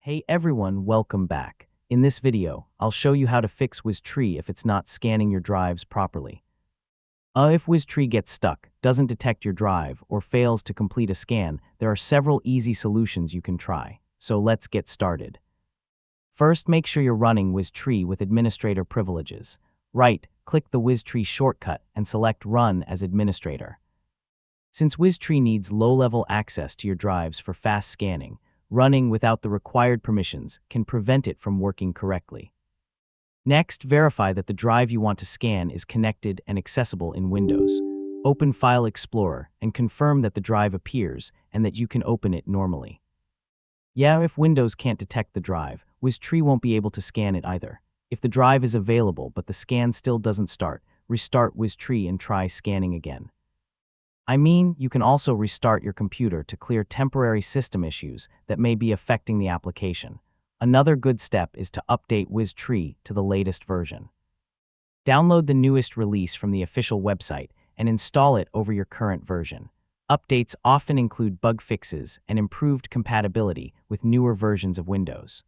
Hey everyone, welcome back. In this video, I'll show you how to fix WizTree if it's not scanning your drives properly. If WizTree gets stuck, doesn't detect your drive, or fails to complete a scan, there are several easy solutions you can try. So let's get started. First, make sure you're running WizTree with administrator privileges. Click the WizTree shortcut and select Run as Administrator. Since WizTree needs low-level access to your drives for fast scanning, running without the required permissions can prevent it from working correctly. Next, verify that the drive you want to scan is connected and accessible in Windows. Open File Explorer and confirm that the drive appears and that you can open it normally. If Windows can't detect the drive, WizTree won't be able to scan it either. If the drive is available but the scan still doesn't start, restart WizTree and try scanning again. You can also restart your computer to clear temporary system issues that may be affecting the application. Another good step is to update WizTree to the latest version. Download the newest release from the official website and install it over your current version. Updates often include bug fixes and improved compatibility with newer versions of Windows.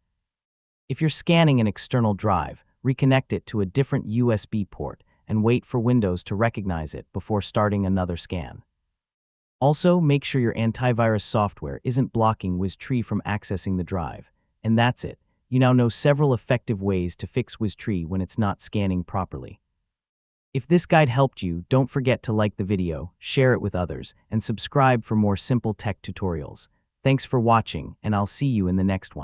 If you're scanning an external drive, reconnect it to a different USB port and wait for Windows to recognize it before starting another scan. Also, make sure your antivirus software isn't blocking WizTree from accessing the drive. And that's it. You now know several effective ways to fix WizTree when it's not scanning properly. If this guide helped you, don't forget to like the video, share it with others, and subscribe for more simple tech tutorials. Thanks for watching, and I'll see you in the next one.